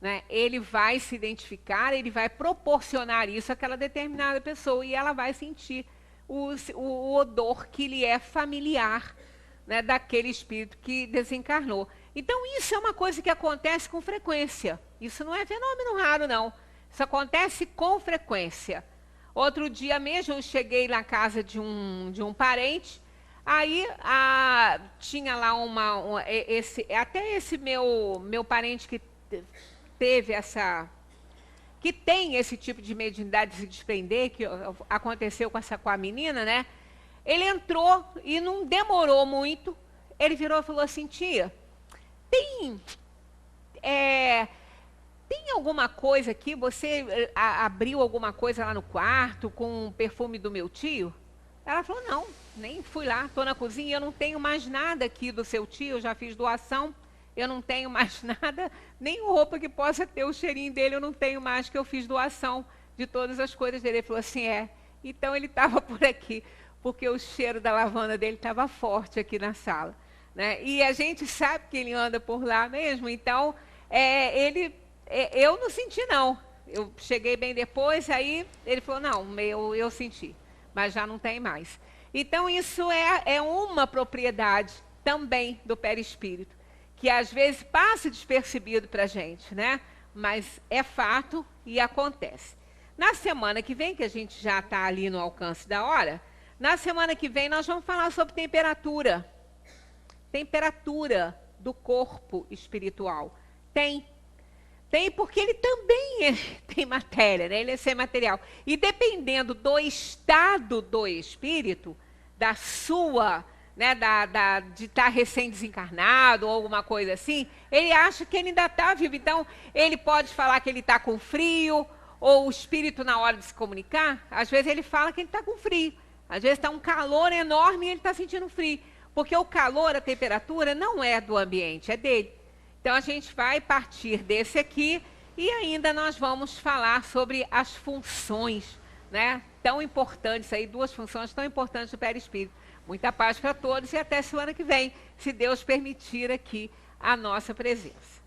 né? Ele vai se identificar, ele vai proporcionar isso àquela determinada pessoa e ela vai sentir o odor que lhe é familiar, né, daquele espírito que desencarnou. Então isso é uma coisa que acontece com frequência. Isso não é fenômeno raro, não. Isso acontece com frequência. Outro dia mesmo eu cheguei na casa de um parente, aí tinha lá até esse meu parente que teve que tem esse tipo de mediunidade de se desprender, que aconteceu com a menina, né? Ele entrou e não demorou muito, ele virou e falou assim: tia, tem alguma coisa aqui? Você abriu alguma coisa lá no quarto com o perfume do meu tio? Ela falou: não, nem fui lá, estou na cozinha, eu não tenho mais nada aqui do seu tio, eu já fiz doação, eu não tenho mais nada, nem roupa que possa ter o cheirinho dele, eu não tenho mais, que eu fiz doação de todas as coisas dele. Ele falou assim: então ele estava por aqui, porque o cheiro da lavanda dele estava forte aqui na sala, né? E a gente sabe que ele anda por lá mesmo, então eu não senti, não. Eu cheguei bem depois, aí ele falou: não, eu senti, mas já não tem mais. Então isso é uma propriedade também do perispírito, que às vezes passa despercebido para a gente, né? Mas é fato e acontece. Na semana que vem, que a gente já está ali no alcance da hora, na semana que vem nós vamos falar sobre temperatura. Temperatura do corpo espiritual. Tem porque ele também tem matéria, né? Ele é semimaterial. E dependendo do estado do espírito, da sua, né, de estar recém-desencarnado ou alguma coisa assim, ele acha que ele ainda está vivo. Então, ele pode falar que ele está com frio, ou o espírito, na hora de se comunicar, às vezes ele fala que ele está com frio. Às vezes está um calor enorme e ele está sentindo frio. Porque o calor, a temperatura, não é do ambiente, é dele. Então, a gente vai partir desse aqui e ainda nós vamos falar sobre as funções, né, tão importantes aí, 2 funções tão importantes do perispírito. Muita paz para todos e até semana que vem, se Deus permitir aqui a nossa presença.